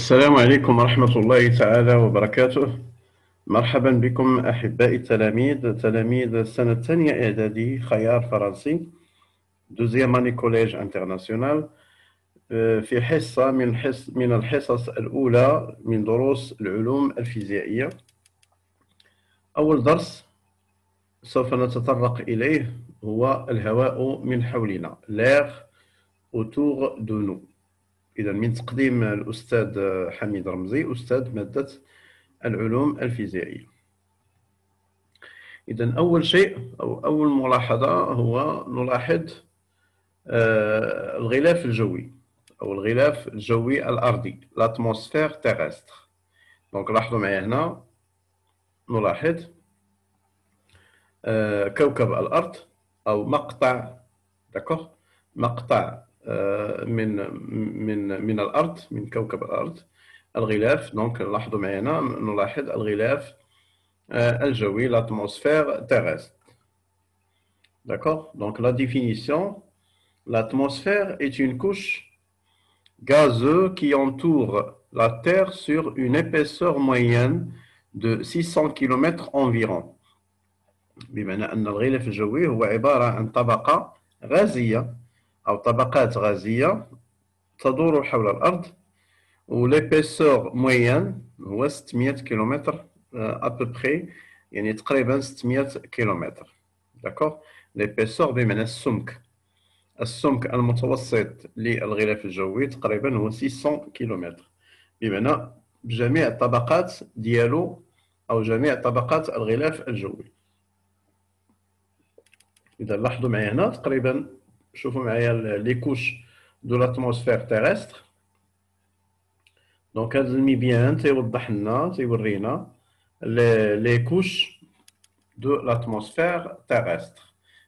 السلام عليكم ورحمة الله تعالى وبركاته. مرحبا بكم أحبائي التلاميذ، تلاميذ السنة الثانية إعدادي خيار فرنسي دوزيام أني كوليج انترناسيونال، في حصة من الحصص الأولى من دروس العلوم الفيزيائية. أول درس سوف نتطرق إليه هو الهواء من حولنا، l'air autour de nous. إذا من تقديم الأستاذ حميد رمزي أستاذ مادة العلوم الفيزيائية. إذا أول شيء أو أول ملاحظة هو نلاحظ الغلاف الجوي أو الغلاف الجوي الأرضي، l'atmosphère terrestre. دونك لاحظوا معايا هنا نلاحظ كوكب الأرض أو مقطع مقطع من الأرض، من كوكب الأرض، الغلاف. دونك لاحظوا معنا نلاحظ الغلاف الجوي، l'atmosphère terrestre. D'accord? Donc la définition, l'atmosphère est une couche gazeuse qui entoure la Terre sur une épaisseur moyenne de 600 km environ. بمعنى أن الغلاف الجوي هو عبارة عن طبقة غازية أو طبقات غازية تدور حول الأرض، وليبيسور موين هو 600 كيلومتر أبوبخي، يعني تقريبا 600 كيلومتر. داكوغ، ليبيسور بمعنى السمك المتوسط للغلاف الجوي تقريبا هو 600 كيلومتر، بمعنى بجميع الطبقات ديالو أو جميع طبقات الغلاف الجوي. إذا لاحظوا معايا هنا تقريبا، شوفوا معايا لي كوش دو لاتموسفير تيرستر. دونك هذا المبيان تيوضح لنا تيورينا لي كوش دو لاتموسفير تيرستر،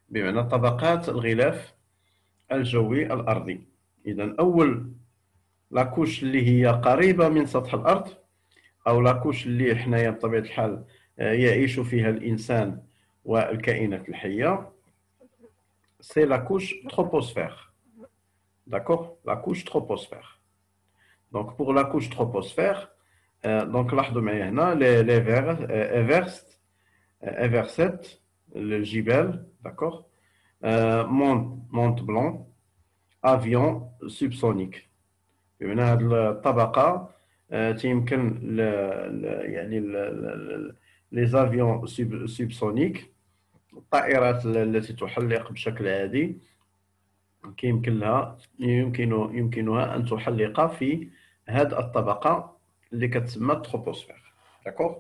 بمعنى طبقات الغلاف الجوي الأرضي. إذا أول لاكوش اللي هي قريبة من سطح الأرض، أو لاكوش اللي حنايا بطبيعة الحال يعيش فيها الإنسان والكائنات الحية، c'est la couche troposphère. D'accord? La couche troposphère. Donc pour la couche troposphère, donc لاحظوا معايا هنا Everest, le Jibel, d'accord? Mont Blanc, avion subsonique. بمعنى هذه الطبقة تيمكن يعني les avions subsoniques، الطائرات التي تحلق بشكل عادي يمكنها أن تحلق في هذه الطبقة اللي كتسمى التروبوسفير. داكوغ.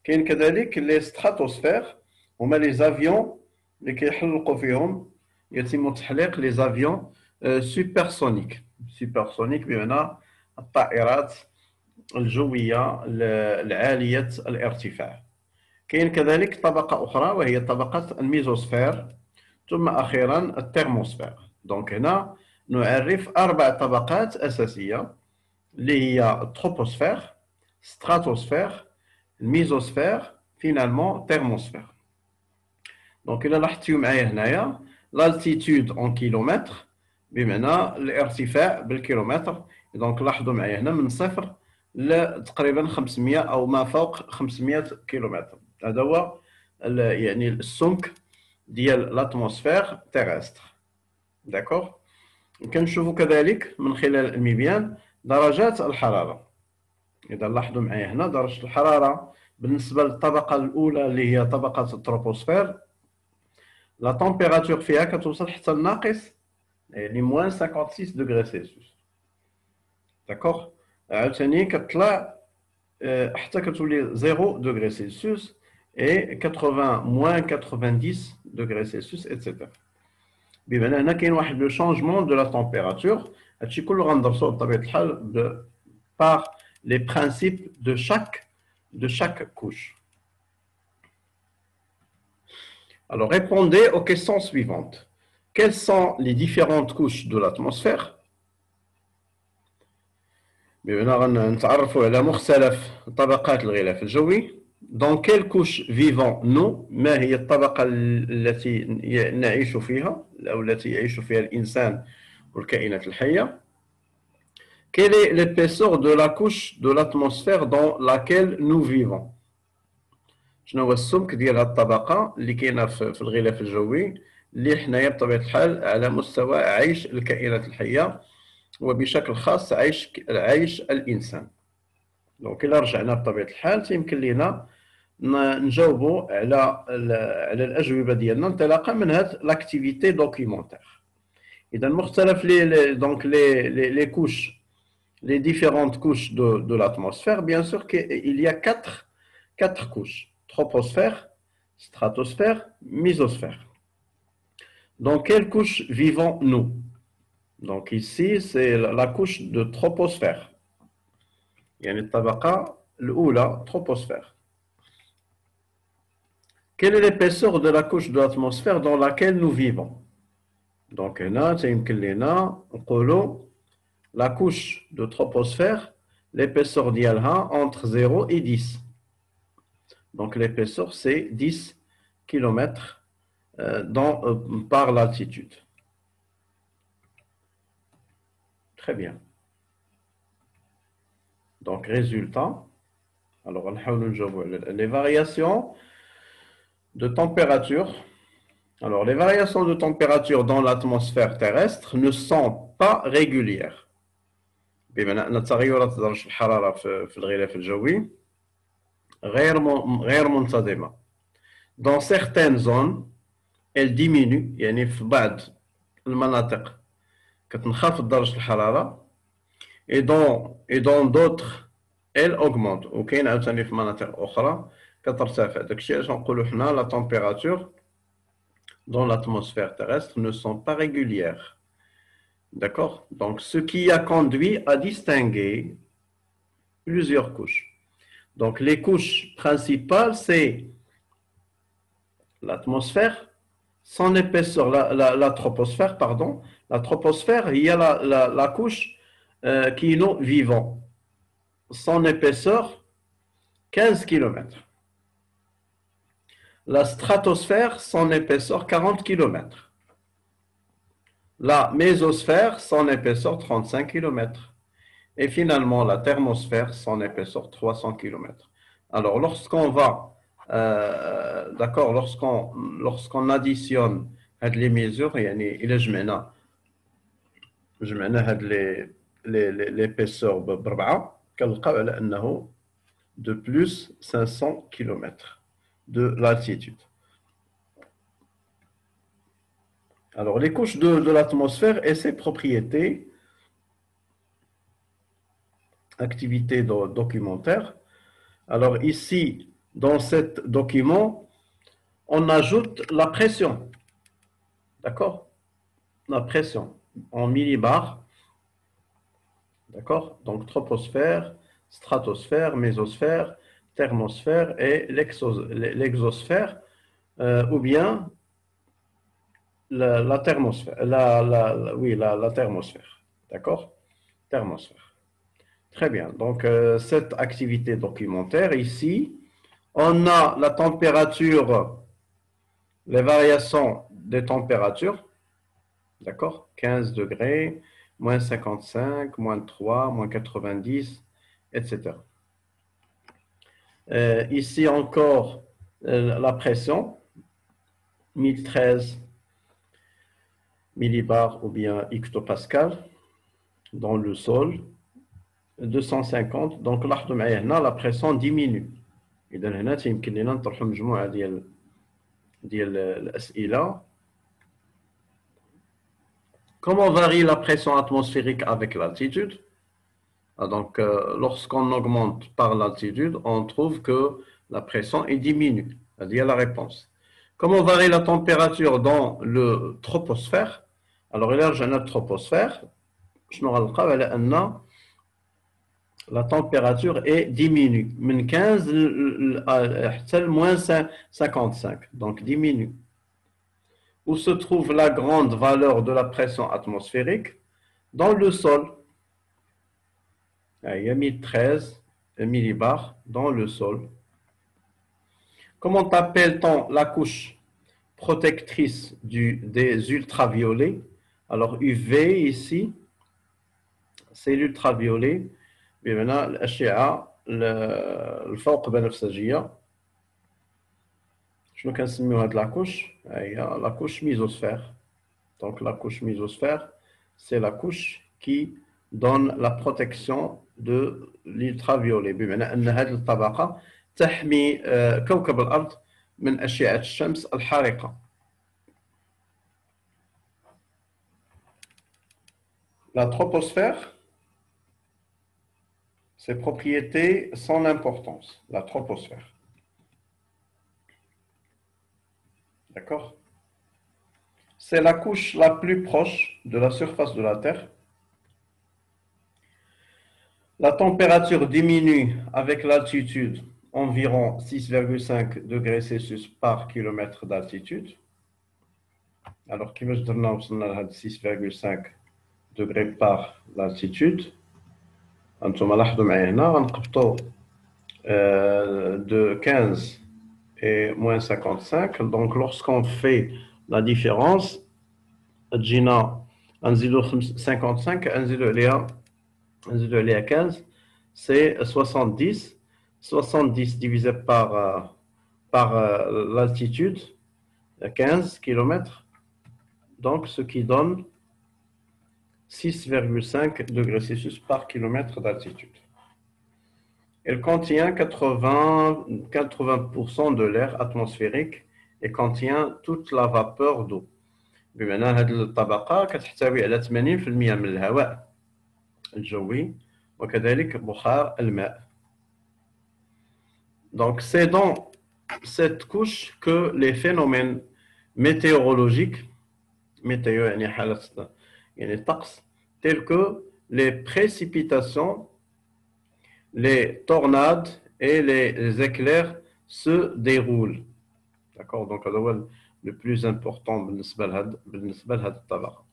كاين كذلك لي ستراتوسفير، هما لي زافيون اللي كيحلقوا فيهم، يتم تحليق لي زافيون سوبرسونيك بمعنى الطائرات الجوية العالية الارتفاع. كاين كذلك طبقة أخرى وهي طبقة الميزوسفير، ثم أخيرا الترموسفير. دونك هنا نعرف 4 طبقات أساسية اللي هي التروبوسفير، ستراتوسفير، الميزوسفير، فينالمون ترموسفير. دونك إلا لاحظتوا معايا هنايا l'altitude en kilomètres، بمعنى الارتفاع بالكيلومتر. دونك لاحظوا معايا هنا من صفر لتقريبا 500 أو ما فوق 500 كيلومتر. هذا هو يعني السمك ديال لاتموسفير تيرستر. داكوغ. كنشوفوا كذلك من خلال المبيان درجات الحرارة. إذا لاحظوا معايا هنا درجة الحرارة بالنسبة للطبقة الأولى اللي هي طبقة التروبوسفير، لا تمبيراتور فيها كتوصل حتى لناقص يعني موان 56 دوغري سيلسيوس. داكوغ. عاوتاني كتطلع حتى كتولي 0 دوغري سيلسيوس et 80 moins 90 degrés Celsius, etc. بمعنى هنا كاين واحد لو شونجمون دو لا تمبيراتور. هادشي كله غندرسوه بطبيعة الحال par les principes de chaque couche. Alors répondez aux questions suivantes. Quelles sont les différentes couches de l'atmosphère؟ بمعنى غنتعرفوا على مختلف طبقات الغلاف الجوي. Dans quelle couche vivons-nous؟ ما هي الطبقة التي نعيش فيها أو التي يعيش فيها الإنسان والكائنات الحية؟ Quelle est l'épaisseur de la couche de l'atmosphère dans laquelle nous vivons? شنو هو السمك ديال هاد الطبقة اللي كاينة في الغلاف الجوي اللي حنايا بطبيعة الحال على مستوى عيش الكائنات الحية وبشكل خاص عيش الإنسان. دونك إلا رجعنا بطبيعة الحال تيمكن لينا نجاوبوا على الأجوبة ديالنا انطلاقا من هاد لاكتيفيتي دوكيومونتير. إذا مختلف les couches, les différentes couches de l'atmosphère, bien sûr qu'il y a quatre couches. Troposphère, stratosphère, mésosphère. Dans quelle couche vivons-nous? Donc ici, c'est la couche de troposphère. يعني الطبقة الأولى troposphère. Quelle est l'épaisseur de la couche de l'atmosphère dans laquelle nous vivons? Donc هنا تيمكن لينا نقولوا la couche de troposphère, l'épaisseur ديالها entre 0 et 10. Donc l'épaisseur, c'est 10 km par l'altitude. Très bien. Donc résultat, alors on va les variations de température. Alors les variations de température dans l'atmosphère terrestre ne sont pas régulières. بما أن تغيرات درجة الحرارة في الغلاف الجوي غير منتظمة. Dans certaines zones, elle diminue, يعني في بعض المناطق كتنخفض درجة الحرارة et dans d'autres elle augmente وكاين عاوتاني في مناطق أخرى كترتفع. داكشي علاش نقولوا حنا la température dans l'atmosphère terrestre ne sont pas régulières. D'accord? Donc ce qui a conduit à distinguer plusieurs couches. Donc les couches principales, c'est l'atmosphère, son épaisseur, la troposphère, pardon. La troposphère, il y a la couche qui est nous vivons. Son épaisseur, 15 km. La stratosphère, son épaisseur, 40 km. La mésosphère, son épaisseur, 35 km. Et finalement, la thermosphère, son épaisseur, 300 km. Alors, lorsqu'on va, d'accord, lorsqu'on additionne les mesures, il جمعنا هاد l'épaisseur ب4 كنلقاو على أنه de plus 500 km de l'altitude. Alors, les couches de l'atmosphère et ses propriétés, activités documentaires. Alors, ici, dans ce document, on ajoute la pression. D'accord? La pression en millibars. D'accord? Donc, troposphère, stratosphère, mésosphère, thermosphère et l'exosphère, ou bien la thermosphère. Oui, la thermosphère. D'accord? Thermosphère. Très bien. Donc, cette activité documentaire, ici, on a la température, les variations des températures. D'accord? 15 degrés, moins 55, moins 3, moins 90, etc. Ici encore, la pression, 1013 millibars ou bien hectopascal dans le sol, 250. Donc لاحظوا معايا هنا la pression diminue. إذا هنا تيمكن لنا نطرحوا مجموعة ديال الأسئلة. Comment varie la pression atmosphérique avec l'altitude? Donc, lorsqu'on augmente par l'altitude, on trouve que la pression est diminue. Il y a la réponse. Comment varie la température dans le troposphère? Alors, il y a une troposphère. La température est diminue. De 15 à moins 55. Donc, diminue. Où se trouve la grande valeur de la pression atmosphérique? Dans le sol. Il y a 1013 millibars dans le sol. Comment appelle-t-on la couche protectrice des ultraviolets? Alors UV ici, سي لولترافيولي بمعنى الأشعة الفوق بنفسجية. شنو كنسميو هاد لاكوش؟ هي لاكوش ميزوسفير. دونك لاكوش ميزوسفير سي لاكوش كي دون لا بروتيكسيون دو لولترافيولي، بمعنى أن هذه الطبقة تحمي كوكب الأرض من أشعة الشمس الحارقة. La troposphère, ses propriétés sans importance. La troposphère. D'accord? C'est la couche la plus proche de la surface de la Terre. La température diminue avec l'altitude environ 6,5 degrés Celsius par kilomètre d'altitude. Alors, qui veut dire 6,5 degrés par l'altitude. انتم لاحظوا معايا هنا غنقبطوا de 15 et moins 55. Donc lorsqu'on fait la différence تجينا غنزيدو 55 غنزيدو عليها 15 c'est 70. 70 divisé par l'altitude 15 km, donc ce qui donne 6,5 degrés Celsius par kilomètre d'altitude. Elle contient 80% de l'air atmosphérique et contient toute la vapeur d'eau. بمعنى هذه الطبقة كتحتوي على 80% من الهواء الجوي وكذلك بخار الماء. Donc c'est dans cette couche que les phénomènes météorologiques météo يعني حالة يعني الطقس tels que les précipitations, les tornades et les éclairs se déroulent. D'accord? Donc, le plus important بالنسبة لهذه الطبقة.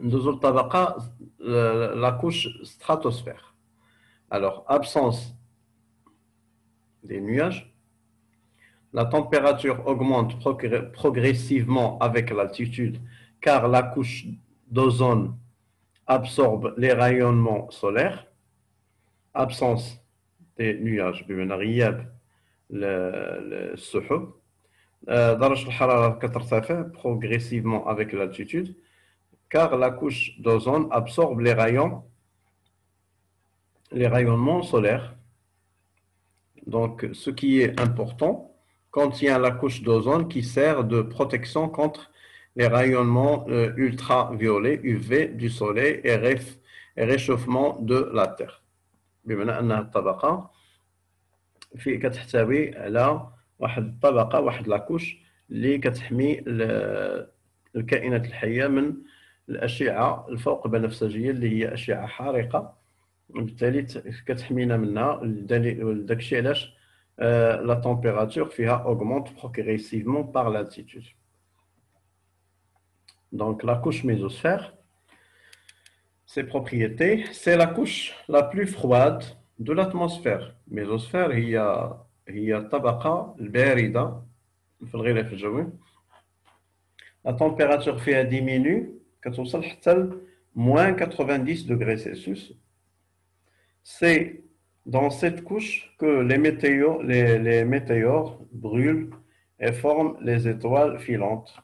ندوزو للطبقة la couche stratosphère. Alors, absence des nuages. La température augmente progressivement avec l'altitude car la couche d'ozone absorbe les rayonnements solaires. Absence des nuages بمعنى غياب السحب. درجة الحرارة كترتفع progressivement avec l'altitude car la couche d'ozone absorbe les rayonnements solaires. Donc ce qui est important contient la couche d'ozone qui sert de protection contre les rayonnements ultraviolets UV du soleil et réchauffement de la Terre. بمعنى أنها الطبقة كتحتوي على واحد الطبقة واحد لاكوش اللي كتحمي الكائنات الحية من الأشعة الفوق بنفسجية اللي هي أشعة حارقة، وبالتالي كتحمينا منها. داكشي علاش لا تمبيراتور فيها augmente progressivement par l'altitude. Donc la couche mésosphère, ses propriétés, c'est la couche la plus froide de l'atmosphère. ميزوسفير هي الطبقة الباردة في الغلاف الجوي. La température فيها diminue كتوصل حتى ل moins 90 degrés Celsius. C'est dans cette couche que les météores brûlent et forment les étoiles filantes.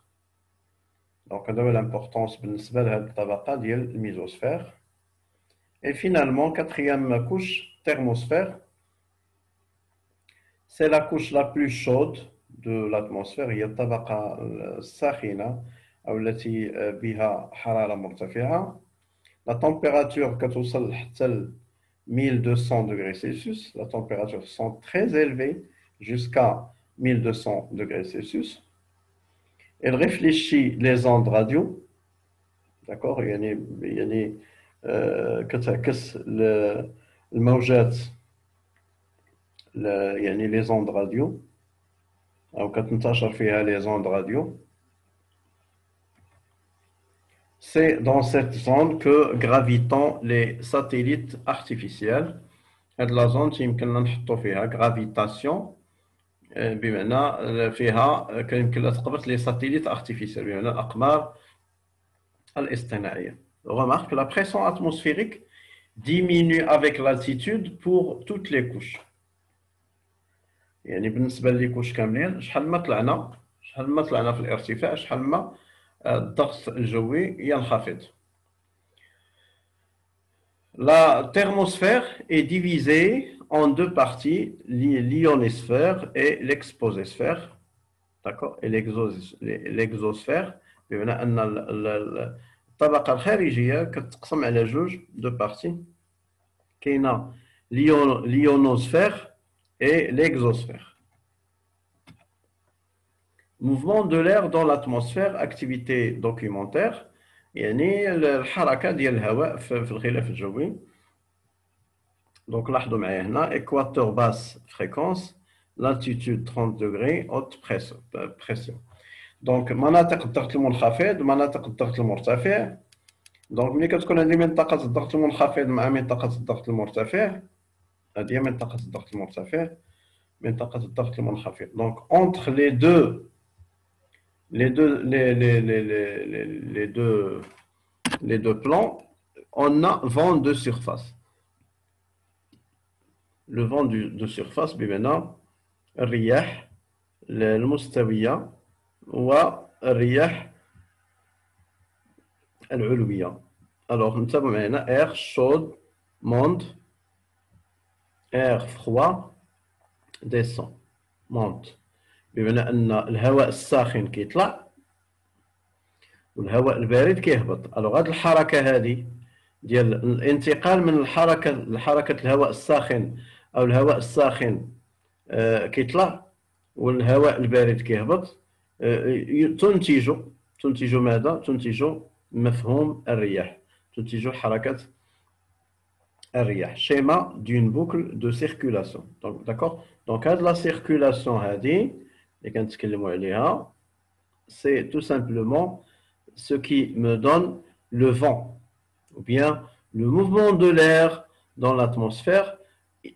Donc هذا هو l'importance بالنسبة لهذه الطبقة ديال الميزوسفير. Et finalement, quatrième couche, thermosphère. C'est la couche la plus chaude de l'atmosphère. هي الطبقة الساخنة أو التي بها حرارة مرتفعة. La température كتوصل حتى ل 1200 degrés Celsius. La température sont très élevées jusqu'à 1200 degrés Celsius. Elle réfléchit les ondes radio. D'accord? يعني كتعكس الموجات يعني les ondes radio أو كتنتشر فيها les ondes radio. C'est dans cette zone que gravitent les satellites artificiels. هاد لا زون يمكننا نحطو فيها gravitation بمعنى فيها يمكن تقبط لي ساتيليت artificiel بمعنى الأقمار الاصطناعية. remarque, la pression atmosphérique diminue avec l'altitude pour toutes les couches. يعني بالنسبة لي كوش كاملين شحال ما طلعنا في الارتفاع شحال ما الضغط الجوي ينخفض. La thermosphère est divisée en deux parties, l'ionosphère et l'expososphère. D'accord? Et l'exosphère, بمعنى أن الطبقة الخارجية كتقسم على جوج دو بارتي. كاينة l'ionosphère et l'exosphère. Mouvement de l'air dans l'atmosphère, activité documentaire. يعني الحركة ديال الهواء في الغلاف الجوي. دونك لاحظوا معايا هنا équateur basse fréquence, l'altitude 30 degrés, haute pression. دونك مناطق الضغط المنخفض مناطق الضغط المرتفع. دونك ملي كتكون عندي منطقة الضغط المنخفض مع منطقة الضغط المرتفع، هذه هي منطقة الضغط المرتفع منطقة الضغط المنخفض. دونك entre les deux plans, on a vent de surface. Le vent de surface بمعنى الرياح المستوية والرياح العلوية. Alors نتابعوا معنا air chaud monte, air froid descend. monte بمعنى أن الهواء الساخن كيطلع والهواء البارد كيهبط. الوغ هاد الحركة هذه ديال الانتقال من حركة الهواء الساخن أو الهواء الساخن كيطلع والهواء البارد كيهبط تنتج ماذا؟ تنتج مفهوم الرياح، تنتج حركة الرياح. schéma d'une boucle de circulation. Donc d'accord. Donc هاد la circulation هذه اللي كنتكلموا عليها c'est tout simplement ce qui me donne le vent ou bien le mouvement de l'air dans l'atmosphère.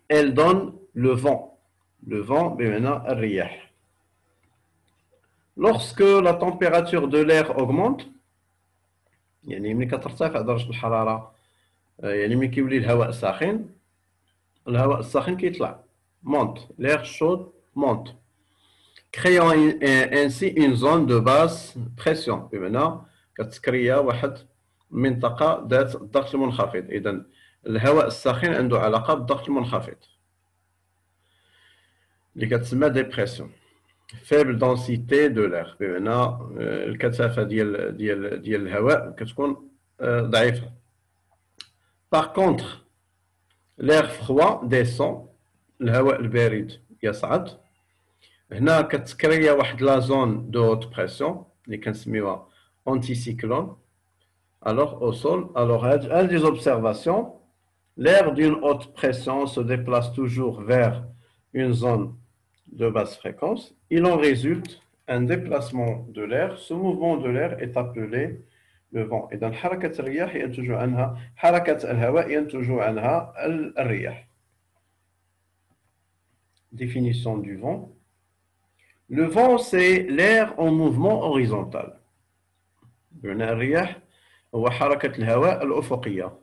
Elle donne le vent بمعنى الرياح. Lorsque la température de l'air augmente يعني ملي كترتفع درجة الحرارة يعني ملي كيولي الهواء الساخن كيطلع monte, l'air chaud monte, créant ainsi une zone de basse pression بمعنى كتكريا واحد منطقة ذات الضغط المنخفض. إذن الهواء الساخن عنده علاقة بالضغط المنخفض اللي كتسمى dépression. faible densité de l'air بمعنى الكثافة ديال الهواء كتكون ضعيفة. Par contre, l'air froid descend, الهواء البارد يصعد. هنا كتكريا واحد لا زون دو هوت بريسيون اللي كنسميوها anticyclone. Alors au sol, alors un des observations, l'air d'une haute pression se déplace toujours vers une zone de basse fréquence. Il en résulte un déplacement de l'air. Ce mouvement de l'air est appelé le vent. إذا حركة الرياح ينتج عنها حركة الهواء ينتج عنها الرياح. Définition du vent. Le vent, c'est l'air en mouvement horizontal. بمعنى الرياح هو حركة الهواء الأفقية.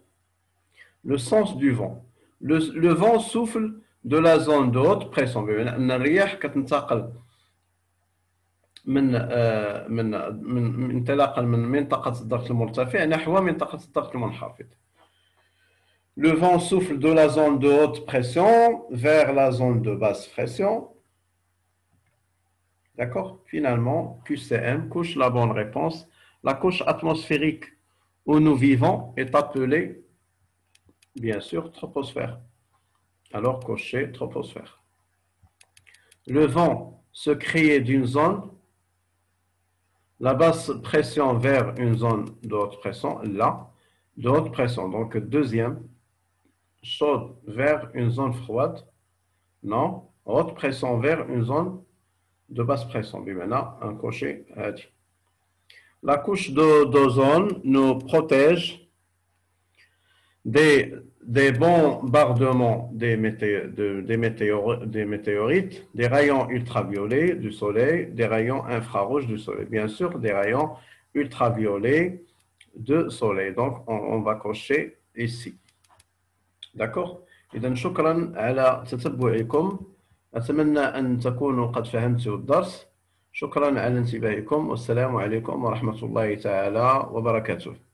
Le sens du vent. Le vent souffle de la zone de haute pression. بمعنى أن الرياح كتنتقل من انطلاقا من منطقة الضغط المرتفع نحو منطقة الضغط المنخفض. Le vent souffle de la zone de haute pression vers la zone de basse pression. D'accord? Finalement, QCM, couche la bonne réponse. La couche atmosphérique où nous vivons est appelée, bien sûr, troposphère. Alors, cochez troposphère. Le vent se crée d'une zone, la basse pression vers une zone de haute pression, là, de haute pression. Donc, deuxième, chaude vers une zone froide, non, haute pression vers une zone de basse pression. Maintenant, un cocher a dit. La couche d'ozone nous protège des bombardements des météorites, des rayons ultraviolets du soleil, des rayons infrarouges du soleil. Bien sûr, des rayons ultraviolets de soleil. Donc, on va cocher ici. D'accord. إذا شكرا على تتبعكم. أتمنى أن تكونوا قد فهمتوا الدرس. شكرا على انتباهكم، والسلام عليكم ورحمة الله تعالى وبركاته.